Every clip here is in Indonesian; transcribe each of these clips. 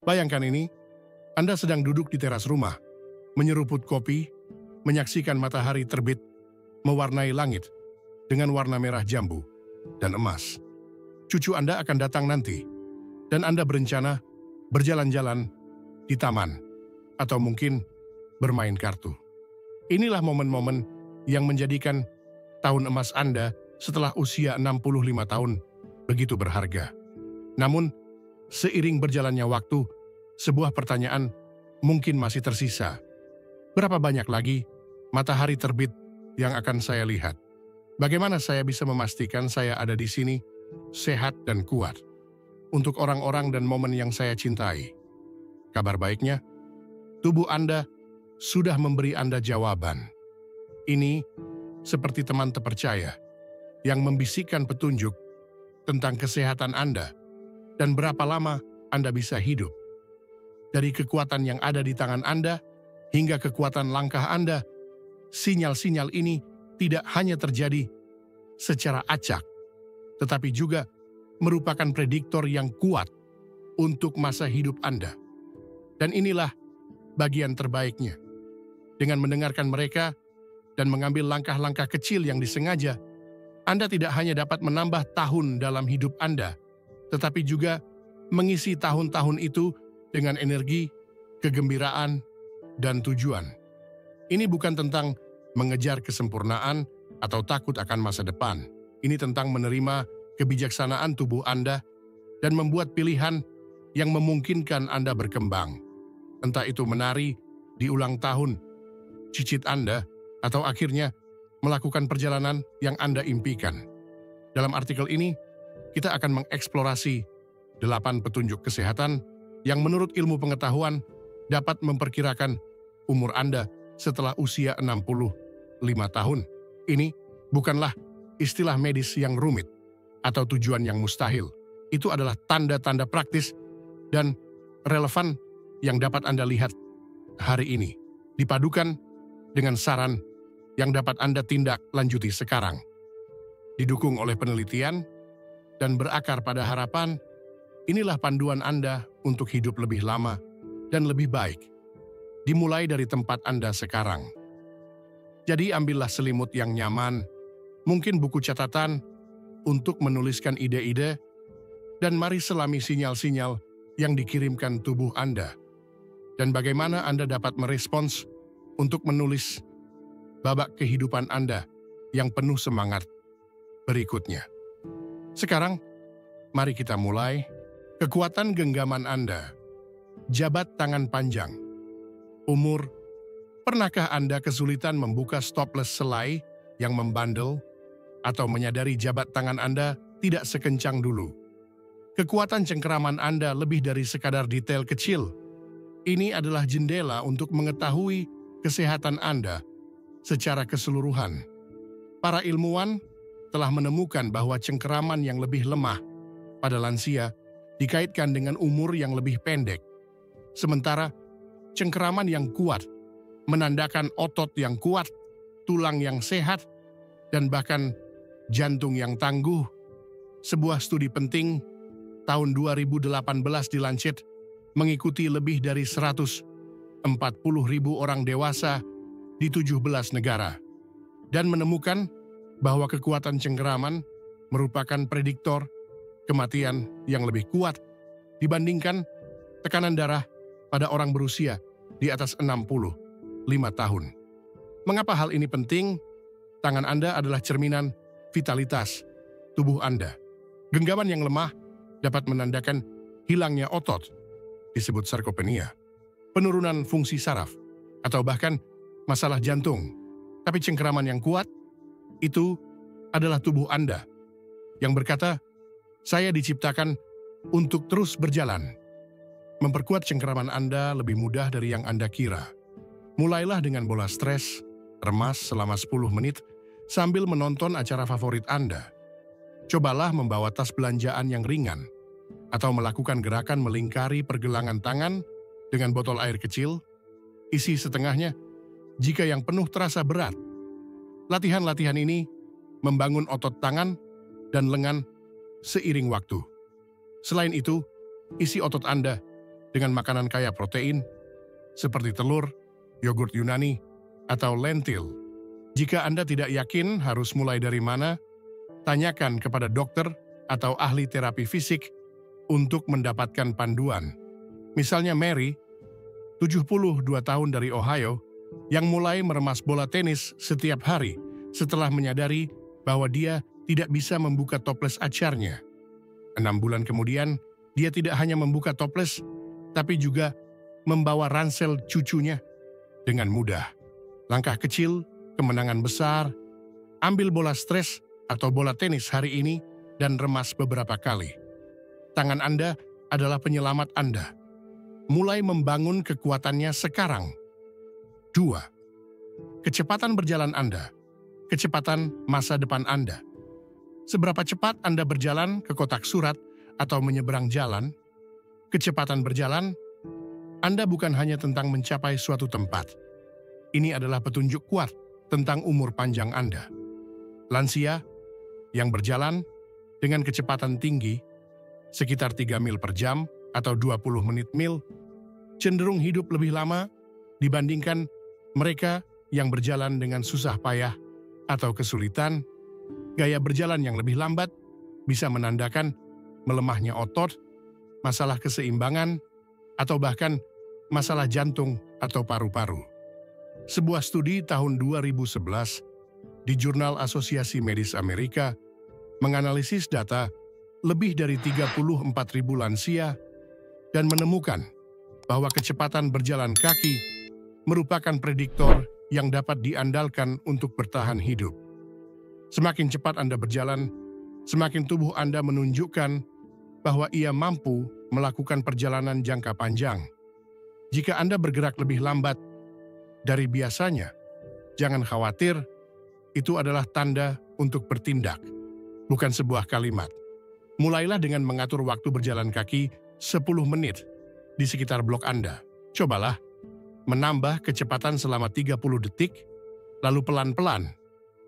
Bayangkan ini, Anda sedang duduk di teras rumah, menyeruput kopi, menyaksikan matahari terbit, mewarnai langit dengan warna merah jambu dan emas. Cucu Anda akan datang nanti, dan Anda berencana berjalan-jalan di taman, atau mungkin bermain kartu. Inilah momen-momen yang menjadikan tahun emas Anda setelah usia 65 tahun begitu berharga. Namun, seiring berjalannya waktu, sebuah pertanyaan mungkin masih tersisa. Berapa banyak lagi matahari terbit yang akan saya lihat? Bagaimana saya bisa memastikan saya ada di sini, sehat dan kuat, untuk orang-orang dan momen yang saya cintai? Kabar baiknya, tubuh Anda sudah memberi Anda jawaban. Ini seperti teman terpercaya yang membisikkan petunjuk tentang kesehatan Anda dan berapa lama Anda bisa hidup. Dari kekuatan yang ada di tangan Anda hingga kekuatan langkah Anda, sinyal-sinyal ini tidak hanya terjadi secara acak, tetapi juga merupakan prediktor yang kuat untuk masa hidup Anda. Dan inilah bagian terbaiknya. Dengan mendengarkan mereka dan mengambil langkah-langkah kecil yang disengaja, Anda tidak hanya dapat menambah tahun dalam hidup Anda, tetapi juga mengisi tahun-tahun itu dengan energi, kegembiraan, dan tujuan. Ini bukan tentang mengejar kesempurnaan atau takut akan masa depan. Ini tentang menerima kebijaksanaan tubuh Anda dan membuat pilihan yang memungkinkan Anda berkembang. Entah itu menari di ulang tahun cicit Anda, atau akhirnya melakukan perjalanan yang Anda impikan. Dalam artikel ini, kita akan mengeksplorasi 8 petunjuk kesehatan yang menurut ilmu pengetahuan dapat memperkirakan umur Anda setelah usia 65 tahun. Ini bukanlah istilah medis yang rumit atau tujuan yang mustahil. Itu adalah tanda-tanda praktis dan relevan yang dapat Anda lihat hari ini, dipadukan dengan saran yang dapat Anda tindak lanjuti sekarang. Didukung oleh penelitian dan berakar pada harapan, inilah panduan Anda untuk hidup lebih lama dan lebih baik. Dimulai dari tempat Anda sekarang. Jadi ambillah selimut yang nyaman, mungkin buku catatan untuk menuliskan ide-ide, dan mari selami sinyal-sinyal yang dikirimkan tubuh Anda. Dan bagaimana Anda dapat merespons untuk menulis babak kehidupan Anda yang penuh semangat berikutnya. Sekarang, mari kita mulai. Kekuatan genggaman Anda. Jabat tangan panjang. Umur. Pernahkah Anda kesulitan membuka stopless selai yang membandel atau menyadari jabat tangan Anda tidak sekencang dulu? Kekuatan cengkeraman Anda lebih dari sekadar detail kecil. Ini adalah jendela untuk mengetahui kesehatan Anda secara keseluruhan. Para ilmuwan telah menemukan bahwa cengkeraman yang lebih lemah pada lansia dikaitkan dengan umur yang lebih pendek. Sementara cengkeraman yang kuat menandakan otot yang kuat, tulang yang sehat, dan bahkan jantung yang tangguh. Sebuah studi penting tahun 2018 di Lancet mengikuti lebih dari 140.000 orang dewasa di 17 negara dan menemukan bahwa kekuatan cengkeraman merupakan prediktor kematian yang lebih kuat dibandingkan tekanan darah pada orang berusia di atas 65 tahun. Mengapa hal ini penting? Tangan Anda adalah cerminan vitalitas tubuh Anda. Genggaman yang lemah dapat menandakan hilangnya otot, disebut sarkopenia, penurunan fungsi saraf, atau bahkan masalah jantung. Tapi cengkeraman yang kuat, itu adalah tubuh Anda yang berkata, saya diciptakan untuk terus berjalan. Memperkuat cengkeraman Anda lebih mudah dari yang Anda kira. Mulailah dengan bola stres, remas selama 10 menit sambil menonton acara favorit Anda. Cobalah membawa tas belanjaan yang ringan, atau melakukan gerakan melingkari pergelangan tangan dengan botol air kecil, isi setengahnya jika yang penuh terasa berat. Latihan-latihan ini membangun otot tangan dan lengan seiring waktu. Selain itu, isi otot Anda dengan makanan kaya protein, seperti telur, yogurt Yunani, atau lentil. Jika Anda tidak yakin harus mulai dari mana, tanyakan kepada dokter atau ahli terapi fisik untuk mendapatkan panduan. Misalnya Mary, 72 tahun dari Ohio, yang mulai meremas bola tenis setiap hari setelah menyadari bahwa dia tidak bisa membuka toples acarnya. 6 bulan kemudian, dia tidak hanya membuka toples, tapi juga membawa ransel cucunya dengan mudah. Langkah kecil, kemenangan besar, ambil bola stres atau bola tenis hari ini dan remas beberapa kali. Tangan Anda adalah penyelamat Anda. Mulai membangun kekuatannya sekarang. 2. Kecepatan berjalan Anda. Kecepatan masa depan Anda. Seberapa cepat Anda berjalan ke kotak surat atau menyeberang jalan, kecepatan berjalan Anda bukan hanya tentang mencapai suatu tempat. Ini adalah petunjuk kuat tentang umur panjang Anda. Lansia yang berjalan dengan kecepatan tinggi, sekitar 3 mil per jam atau 20 menit mil, cenderung hidup lebih lama dibandingkan mereka yang berjalan dengan susah payah atau kesulitan. Gaya berjalan yang lebih lambat bisa menandakan melemahnya otot, masalah keseimbangan, atau bahkan masalah jantung atau paru-paru. Sebuah studi tahun 2011 di Jurnal Asosiasi Medis Amerika menganalisis data lebih dari 34.000 lansia dan menemukan bahwa kecepatan berjalan kaki merupakan prediktor yang dapat diandalkan untuk bertahan hidup. Semakin cepat Anda berjalan, semakin tubuh Anda menunjukkan bahwa ia mampu melakukan perjalanan jangka panjang. Jika Anda bergerak lebih lambat dari biasanya, jangan khawatir, itu adalah tanda untuk bertindak, bukan sebuah kalimat. Mulailah dengan mengatur waktu berjalan kaki 10 menit di sekitar blok Anda. Cobalah menambah kecepatan selama 30 detik, lalu pelan-pelan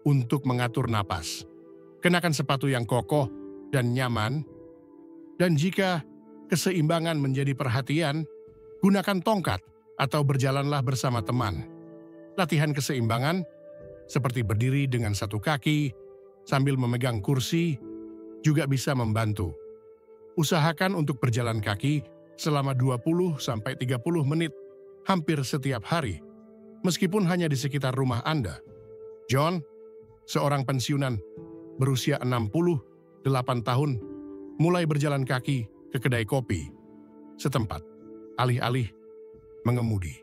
untuk mengatur napas. Kenakan sepatu yang kokoh dan nyaman, dan jika keseimbangan menjadi perhatian, gunakan tongkat atau berjalanlah bersama teman. Latihan keseimbangan, seperti berdiri dengan satu kaki sambil memegang kursi, juga bisa membantu. Usahakan untuk berjalan kaki selama 20-30 menit hampir setiap hari, meskipun hanya di sekitar rumah Anda. John, seorang pensiunan berusia 68 tahun, mulai berjalan kaki ke kedai kopi setempat, alih-alih mengemudi.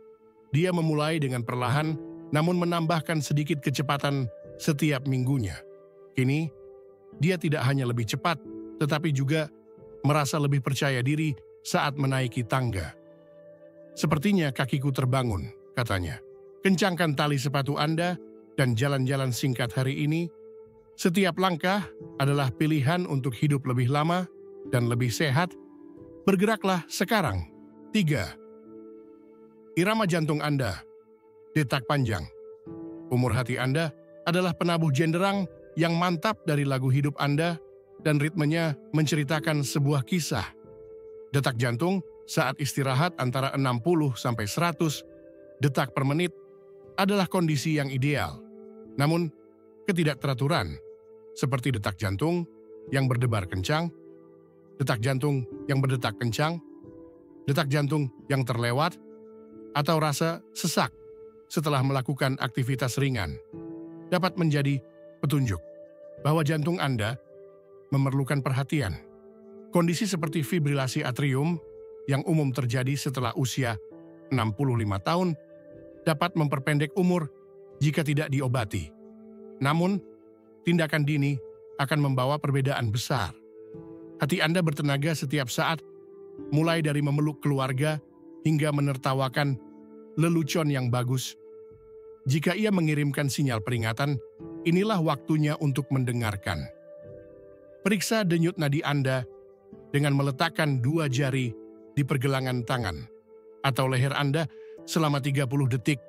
Dia memulai dengan perlahan, namun menambahkan sedikit kecepatan setiap minggunya. Kini, dia tidak hanya lebih cepat, tetapi juga merasa lebih percaya diri saat menaiki tangga. Sepertinya kakiku terbangun, katanya. Kencangkan tali sepatu Anda dan jalan-jalan singkat hari ini. Setiap langkah adalah pilihan untuk hidup lebih lama dan lebih sehat. Bergeraklah sekarang. 3. Irama jantung Anda. Detak panjang. Umur hati Anda adalah penabuh genderang yang mantap dari lagu hidup Anda dan ritmenya menceritakan sebuah kisah. Detak jantung saat istirahat antara 60 sampai 100 detak per menit adalah kondisi yang ideal. Namun, ketidakteraturan seperti detak jantung yang berdebar kencang, detak jantung yang berdetak kencang, detak jantung yang terlewat, atau rasa sesak setelah melakukan aktivitas ringan dapat menjadi petunjuk bahwa jantung Anda memerlukan perhatian. Kondisi seperti fibrilasi atrium yang umum terjadi setelah usia 65 tahun dapat memperpendek umur jika tidak diobati. Namun, tindakan dini akan membawa perbedaan besar. Hati Anda bertenaga setiap saat, mulai dari memeluk keluarga hingga menertawakan lelucon yang bagus. Jika ia mengirimkan sinyal peringatan, inilah waktunya untuk mendengarkan. Periksa denyut nadi Anda dengan meletakkan 2 jari di pergelangan tangan atau leher Anda selama 30 detik,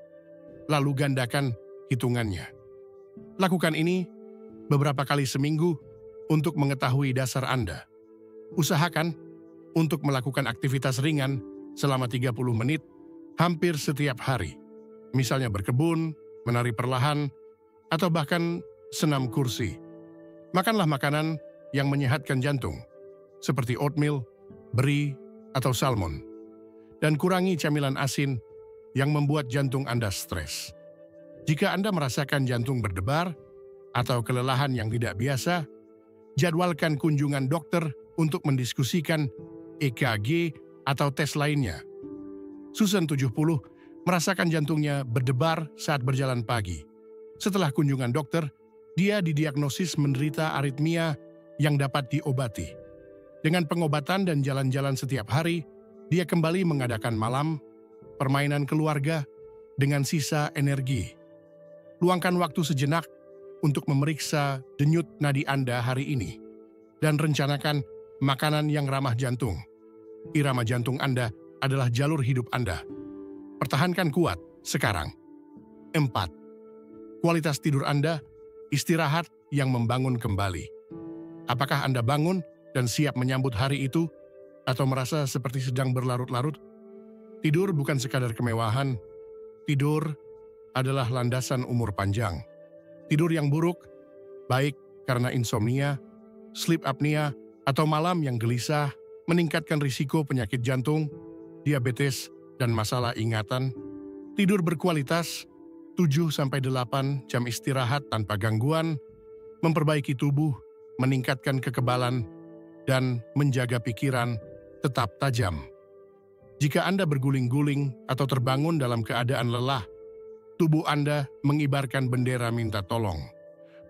lalu gandakan hitungannya. Lakukan ini beberapa kali seminggu untuk mengetahui dasar Anda. Usahakan untuk melakukan aktivitas ringan selama 30 menit hampir setiap hari. Misalnya berkebun, menari perlahan, atau bahkan senam kursi. Makanlah makanan yang menyehatkan jantung, seperti oatmeal, beri, atau salmon. Dan kurangi camilan asin yang membuat jantung Anda stres. Jika Anda merasakan jantung berdebar atau kelelahan yang tidak biasa, jadwalkan kunjungan dokter untuk mendiskusikan EKG atau tes lainnya. Susan 70 merasakan jantungnya berdebar saat berjalan pagi. Setelah kunjungan dokter, dia didiagnosis menderita aritmia yang dapat diobati. Dengan pengobatan dan jalan-jalan setiap hari, dia kembali mengadakan malam, permainan keluarga, dengan sisa energi. Luangkan waktu sejenak untuk memeriksa denyut nadi Anda hari ini, dan rencanakan makanan yang ramah jantung. Irama jantung Anda adalah jalur hidup Anda. Pertahankan kuat sekarang. 4. Kualitas tidur Anda, istirahat yang membangun kembali. Apakah Anda bangun dan siap menyambut hari itu, atau merasa seperti sedang berlarut-larut? Tidur bukan sekadar kemewahan. Tidur adalah landasan umur panjang. Tidur yang buruk, baik karena insomnia, sleep apnea, atau malam yang gelisah, meningkatkan risiko penyakit jantung, diabetes, dan masalah ingatan. Tidur berkualitas, 7-8 jam istirahat tanpa gangguan, memperbaiki tubuh, meningkatkan kekebalan, dan menjaga pikiran tetap tajam. Jika Anda berguling-guling atau terbangun dalam keadaan lelah, tubuh Anda mengibarkan bendera minta tolong.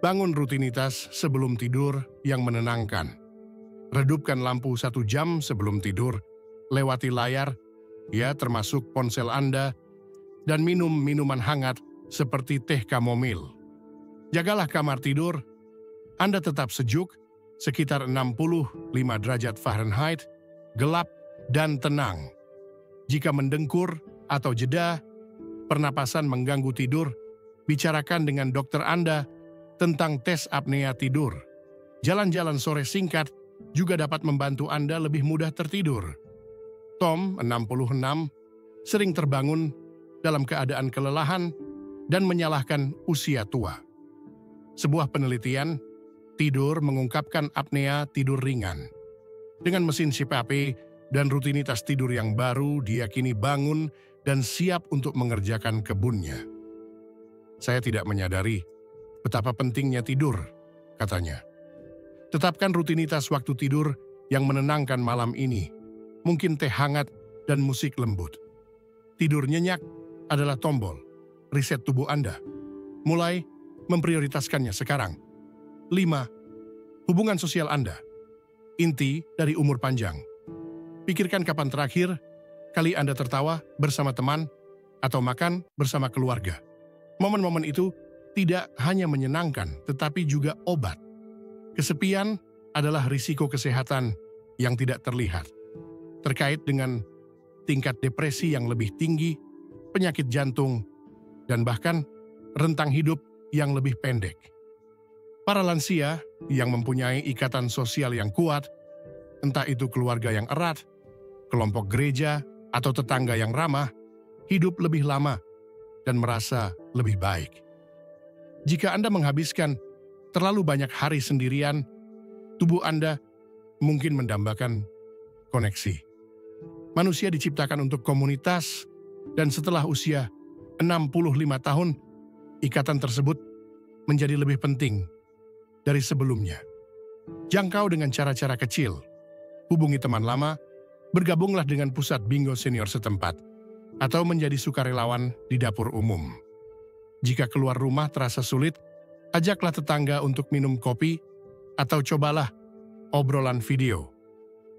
Bangun rutinitas sebelum tidur yang menenangkan. Redupkan lampu 1 jam sebelum tidur, lewati layar, ya termasuk ponsel Anda, dan minum minuman hangat seperti teh kamomil. Jagalah kamar tidur, Anda tetap sejuk, sekitar 65 derajat Fahrenheit, gelap dan tenang. Jika mendengkur atau jeda, pernapasan mengganggu tidur, bicarakan dengan dokter Anda tentang tes apnea tidur. Jalan-jalan sore singkat juga dapat membantu Anda lebih mudah tertidur. Tom, 66, sering terbangun dalam keadaan kelelahan dan menyalahkan usia tua. Sebuah penelitian, tidur mengungkapkan apnea tidur ringan. Dengan mesin CPAP dan rutinitas tidur yang baru, dia kini bangun dan siap untuk mengerjakan kebunnya. Saya tidak menyadari betapa pentingnya tidur, katanya. Tetapkan rutinitas waktu tidur yang menenangkan malam ini. Mungkin teh hangat dan musik lembut. Tidur nyenyak adalah tombol riset tubuh Anda. Mulai memprioritaskannya sekarang. 5. Hubungan sosial Anda. Inti dari umur panjang. Pikirkan kapan terakhir kali Anda tertawa bersama teman atau makan bersama keluarga. Momen-momen itu tidak hanya menyenangkan, tetapi juga obat. Kesepian adalah risiko kesehatan yang tidak terlihat, terkait dengan tingkat depresi yang lebih tinggi, penyakit jantung, dan bahkan rentang hidup yang lebih pendek. Para lansia yang mempunyai ikatan sosial yang kuat, entah itu keluarga yang erat, kelompok gereja, atau tetangga yang ramah, hidup lebih lama dan merasa lebih baik. Jika Anda menghabiskan terlalu banyak hari sendirian, tubuh Anda mungkin mendambakan koneksi. Manusia diciptakan untuk komunitas, dan setelah usia 65 tahun, ikatan tersebut menjadi lebih penting dari sebelumnya. Jangkau dengan cara-cara kecil. Hubungi teman lama, bergabunglah dengan pusat bingo senior setempat, atau menjadi sukarelawan di dapur umum. Jika keluar rumah terasa sulit, ajaklah tetangga untuk minum kopi, atau cobalah obrolan video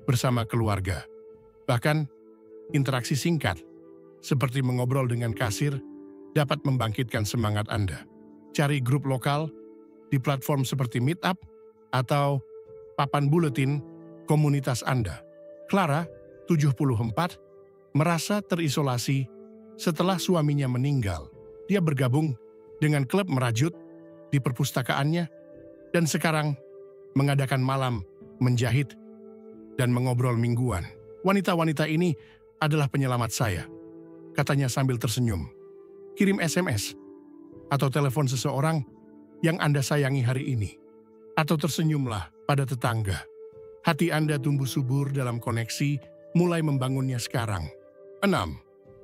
bersama keluarga. Bahkan, interaksi singkat, seperti mengobrol dengan kasir, dapat membangkitkan semangat Anda. Cari grup lokal di platform seperti Meetup atau papan buletin komunitas Anda. Clara, 74, merasa terisolasi setelah suaminya meninggal. Dia bergabung dengan klub merajut di perpustakaannya dan sekarang mengadakan malam menjahit dan mengobrol mingguan. Wanita-wanita ini adalah penyelamat saya, katanya sambil tersenyum. Kirim SMS atau telepon seseorang yang Anda sayangi hari ini. Atau tersenyumlah pada tetangga. Hati Anda tumbuh subur dalam koneksi, mulai membangunnya sekarang. 6.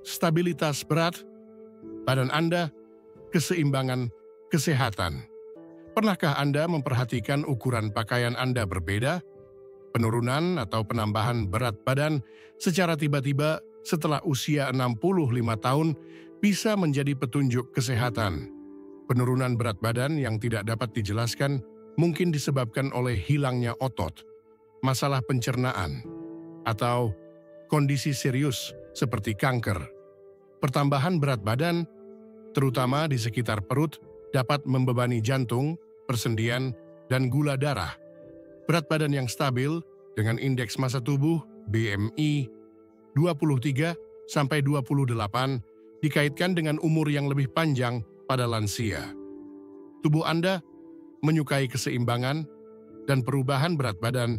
Stabilitas berat badan Anda, keseimbangan, kesehatan. Pernahkah Anda memperhatikan ukuran pakaian Anda berbeda? Penurunan atau penambahan berat badan secara tiba-tiba setelah usia 65 tahun bisa menjadi petunjuk kesehatan. Penurunan berat badan yang tidak dapat dijelaskan mungkin disebabkan oleh hilangnya otot, masalah pencernaan, atau kondisi serius seperti kanker. Pertambahan berat badan, terutama di sekitar perut, dapat membebani jantung, persendian, dan gula darah. Berat badan yang stabil dengan indeks massa tubuh BMI 23 sampai 28 dikaitkan dengan umur yang lebih panjang pada lansia. Tubuh Anda menyukai keseimbangan, dan perubahan berat badan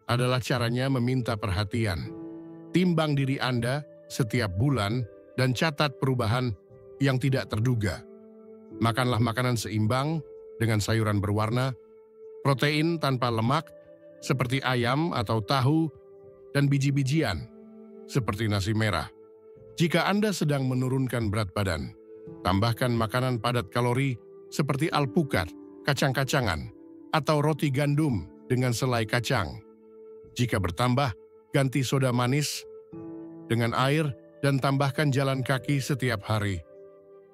adalah caranya meminta perhatian. Timbang diri Anda setiap bulan dan catat perubahan yang tidak terduga. Makanlah makanan seimbang dengan sayuran berwarna, protein tanpa lemak seperti ayam atau tahu, dan biji-bijian seperti nasi merah. Jika Anda sedang menurunkan berat badan, tambahkan makanan padat kalori seperti alpukat, kacang-kacangan, atau roti gandum dengan selai kacang. Jika bertambah, ganti soda manis dengan air dan tambahkan jalan kaki setiap hari.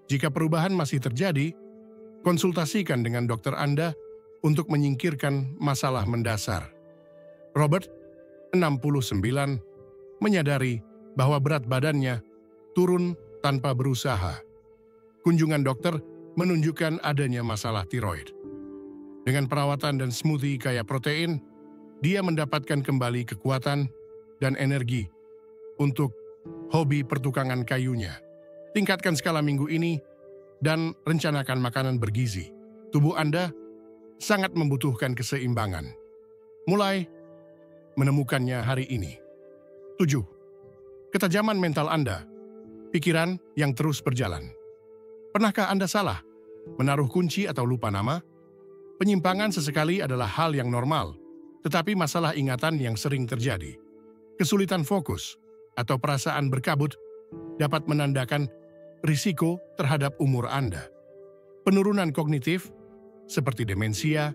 Jika perubahan masih terjadi, konsultasikan dengan dokter Anda untuk menyingkirkan masalah mendasar. Robert, 69, menyadari bahwa berat badannya turun tanpa berusaha. Kunjungan dokter menunjukkan adanya masalah tiroid. Dengan perawatan dan smoothie kaya protein, dia mendapatkan kembali kekuatan dan energi untuk hobi pertukangan kayunya. Tingkatkan skala minggu ini dan rencanakan makanan bergizi. Tubuh Anda sangat membutuhkan keseimbangan. Mulai menemukannya hari ini. 7. Ketajaman mental Anda, pikiran yang terus berjalan. Pernahkah Anda salah menaruh kunci atau lupa nama? Penyimpangan sesekali adalah hal yang normal, tetapi masalah ingatan yang sering terjadi. Kesulitan fokus atau perasaan berkabut dapat menandakan risiko terhadap umur Anda. Penurunan kognitif seperti demensia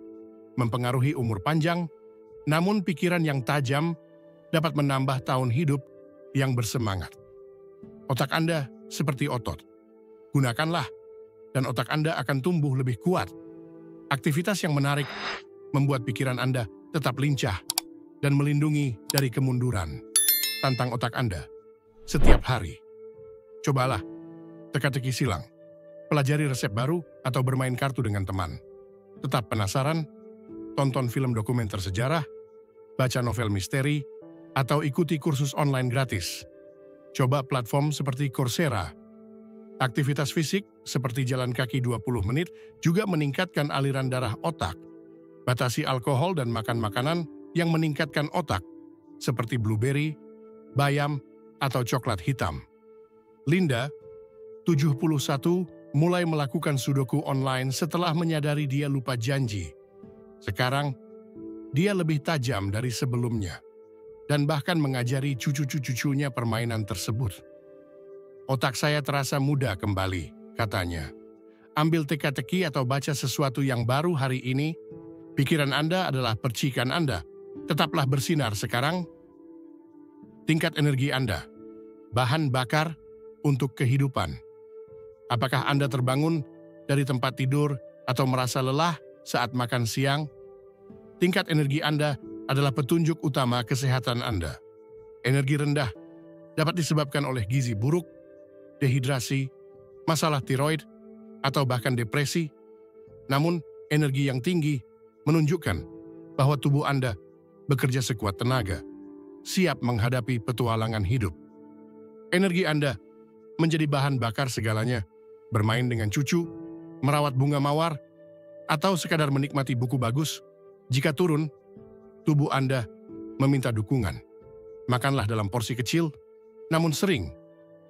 mempengaruhi umur panjang, namun pikiran yang tajam dapat menambah tahun hidup yang bersemangat. Otak Anda seperti otot. Gunakanlah, dan otak Anda akan tumbuh lebih kuat. Aktivitas yang menarik membuat pikiran Anda tetap lincah dan melindungi dari kemunduran. Tantang otak Anda setiap hari. Cobalah teka-teki silang, pelajari resep baru, atau bermain kartu dengan teman. Tetap penasaran? Tonton film dokumenter sejarah, baca novel misteri, atau ikuti kursus online gratis. Coba platform seperti Coursera. Aktivitas fisik seperti jalan kaki 20 menit juga meningkatkan aliran darah otak. Batasi alkohol dan makan makanan yang meningkatkan otak, seperti blueberry, bayam, atau coklat hitam. Linda, 71, mulai melakukan sudoku online setelah menyadari dia lupa janji. Sekarang, dia lebih tajam dari sebelumnya, dan bahkan mengajari cucu-cucunya permainan tersebut. Otak saya terasa muda kembali, katanya. Ambil teka-teki atau baca sesuatu yang baru hari ini. Pikiran Anda adalah percikan Anda. Tetaplah bersinar sekarang. Tingkat energi Anda, bahan bakar untuk kehidupan. Apakah Anda terbangun dari tempat tidur atau merasa lelah saat makan siang? Tingkat energi Anda adalah petunjuk utama kesehatan Anda. Energi rendah dapat disebabkan oleh gizi buruk, dehidrasi, masalah tiroid, atau bahkan depresi. Namun, energi yang tinggi menunjukkan bahwa tubuh Anda bekerja sekuat tenaga, siap menghadapi petualangan hidup. Energi Anda menjadi bahan bakar segalanya, bermain dengan cucu, merawat bunga mawar, atau sekadar menikmati buku bagus. Jika turun, tubuh Anda meminta dukungan. Makanlah dalam porsi kecil, namun sering,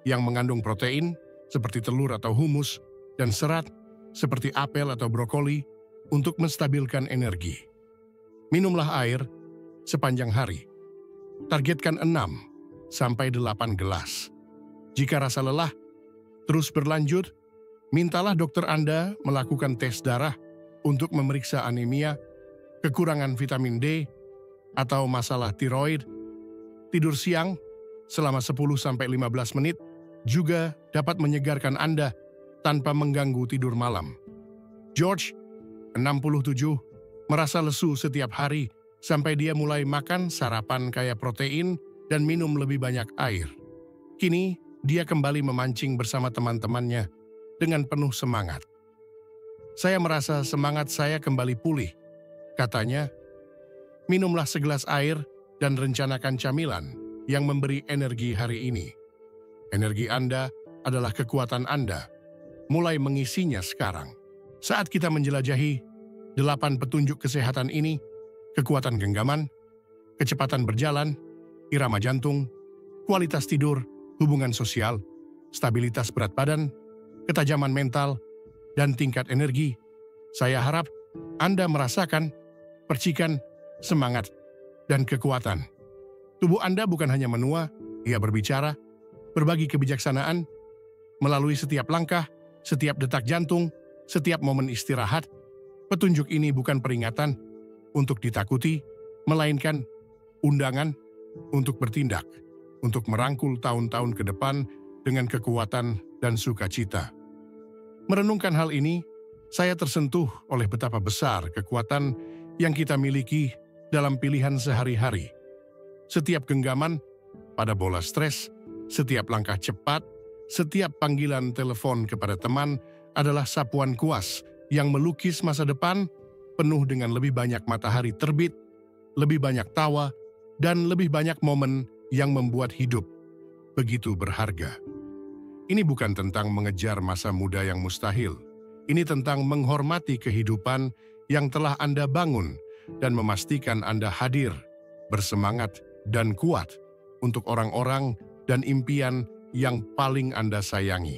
yang mengandung protein seperti telur atau humus dan serat seperti apel atau brokoli untuk menstabilkan energi. Minumlah air sepanjang hari. Targetkan 6-8 gelas. Jika rasa lelah terus berlanjut, mintalah dokter Anda melakukan tes darah untuk memeriksa anemia, kekurangan vitamin D, atau masalah tiroid. Tidur siang selama 10-15 menit juga dapat menyegarkan Anda tanpa mengganggu tidur malam. George, 67, merasa lesu setiap hari sampai dia mulai makan sarapan kaya protein dan minum lebih banyak air. Kini, dia kembali memancing bersama teman-temannya dengan penuh semangat. Saya merasa semangat saya kembali pulih. Katanya, minumlah segelas air dan rencanakan camilan yang memberi energi hari ini. Energi Anda adalah kekuatan Anda. Mulai mengisinya sekarang. Saat kita menjelajahi 8 petunjuk kesehatan ini, kekuatan genggaman, kecepatan berjalan, irama jantung, kualitas tidur, hubungan sosial, stabilitas berat badan, ketajaman mental, dan tingkat energi, saya harap Anda merasakan percikan semangat dan kekuatan. Tubuh Anda bukan hanya menua, ia berbicara, berbagi kebijaksanaan, melalui setiap langkah, setiap detak jantung, setiap momen istirahat. Petunjuk ini bukan peringatan untuk ditakuti, melainkan undangan untuk bertindak, untuk merangkul tahun-tahun ke depan dengan kekuatan dan sukacita. Merenungkan hal ini, saya tersentuh oleh betapa besar kekuatan yang kita miliki dalam pilihan sehari-hari. Setiap genggaman pada bola stres, setiap langkah cepat, setiap panggilan telepon kepada teman adalah sapuan kuas yang melukis masa depan penuh dengan lebih banyak matahari terbit, lebih banyak tawa, dan lebih banyak momen yang membuat hidup begitu berharga. Ini bukan tentang mengejar masa muda yang mustahil. Ini tentang menghormati kehidupan yang telah Anda bangun dan memastikan Anda hadir, bersemangat, dan kuat untuk orang-orang dan impian yang paling Anda sayangi.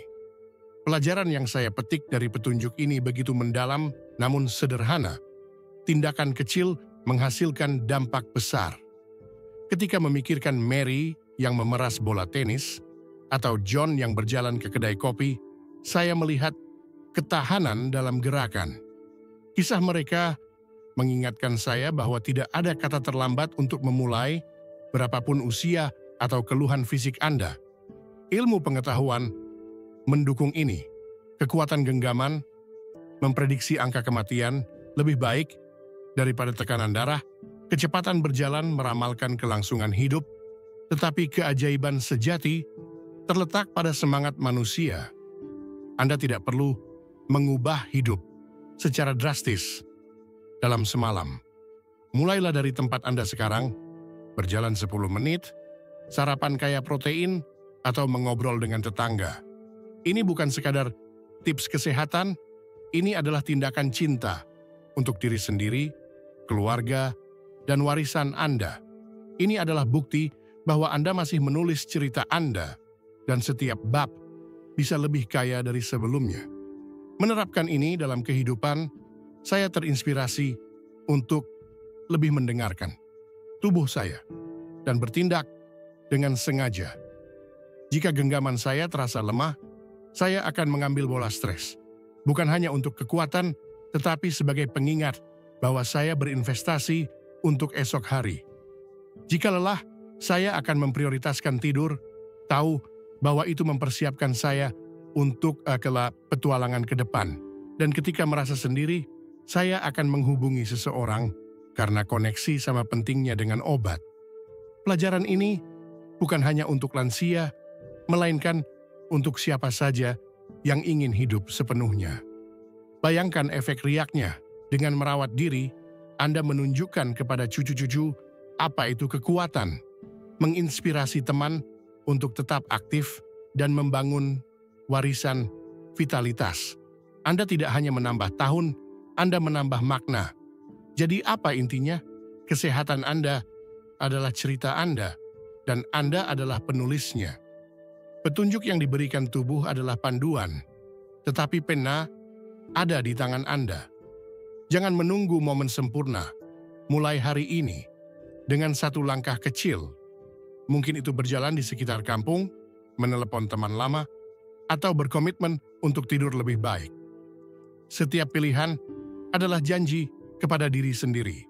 Pelajaran yang saya petik dari petunjuk ini begitu mendalam namun sederhana. Tindakan kecil menghasilkan dampak besar. Ketika memikirkan Mary yang memeras bola tenis, atau John yang berjalan ke kedai kopi, saya melihat ketahanan dalam gerakan. Kisah mereka mengingatkan saya bahwa tidak ada kata terlambat untuk memulai, berapapun usia atau keluhan fisik Anda. Ilmu pengetahuan mendukung ini. Kekuatan genggaman memprediksi angka kematian lebih baik daripada tekanan darah. Kecepatan berjalan meramalkan kelangsungan hidup, tetapi keajaiban sejati terletak pada semangat manusia. Anda tidak perlu mengubah hidup secara drastis dalam semalam. Mulailah dari tempat Anda sekarang, berjalan 10 menit, sarapan kaya protein, atau mengobrol dengan tetangga. Ini bukan sekadar tips kesehatan, ini adalah tindakan cinta untuk diri sendiri, keluarga, dan warisan Anda. Ini adalah bukti bahwa Anda masih menulis cerita Anda, dan setiap bab bisa lebih kaya dari sebelumnya. Menerapkan ini dalam kehidupan, saya terinspirasi untuk lebih mendengarkan tubuh saya dan bertindak dengan sengaja. Jika genggaman saya terasa lemah, saya akan mengambil bola stres. Bukan hanya untuk kekuatan, tetapi sebagai pengingat bahwa saya berinvestasi untuk esok hari. Jika lelah, saya akan memprioritaskan tidur, tahu bahwa itu mempersiapkan saya untuk petualangan ke depan. Dan ketika merasa sendiri, saya akan menghubungi seseorang karena koneksi sama pentingnya dengan obat. Pelajaran ini bukan hanya untuk lansia, melainkan untuk siapa saja yang ingin hidup sepenuhnya. Bayangkan efek riaknya. Dengan merawat diri, Anda menunjukkan kepada cucu-cucu apa itu kekuatan, menginspirasi teman untuk tetap aktif dan membangun warisan vitalitas. Anda tidak hanya menambah tahun, Anda menambah makna. Jadi apa intinya? Kesehatan Anda adalah cerita Anda, dan Anda adalah penulisnya. Petunjuk yang diberikan tubuh adalah panduan, tetapi pena ada di tangan Anda. Jangan menunggu momen sempurna. Mulai hari ini dengan satu langkah kecil. Mungkin itu berjalan di sekitar kampung, menelepon teman lama, atau berkomitmen untuk tidur lebih baik. Setiap pilihan adalah janji kepada diri sendiri.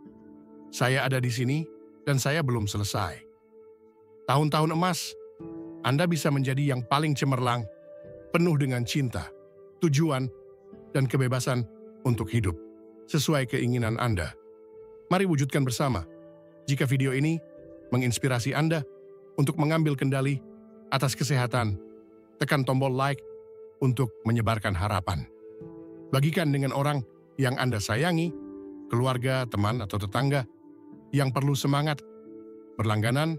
Saya ada di sini dan saya belum selesai. Tahun-tahun emas, Anda bisa menjadi yang paling cemerlang, penuh dengan cinta, tujuan, dan kebebasan untuk hidup sesuai keinginan Anda. Mari wujudkan bersama. Jika video ini menginspirasi Anda untuk mengambil kendali atas kesehatan, tekan tombol like untuk menyebarkan harapan. Bagikan dengan orang yang Anda sayangi, keluarga, teman, atau tetangga yang perlu semangat, berlangganan,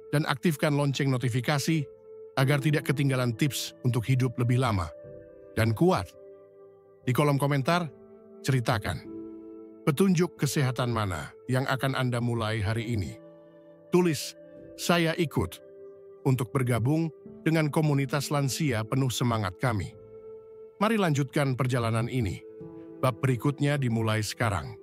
dan aktifkan lonceng notifikasi agar tidak ketinggalan tips untuk hidup lebih lama dan kuat. Di kolom komentar, ceritakan petunjuk kesehatan mana yang akan Anda mulai hari ini. Tulis, saya ikut, untuk bergabung dengan komunitas lansia penuh semangat kami. Mari lanjutkan perjalanan ini. Bab berikutnya dimulai sekarang.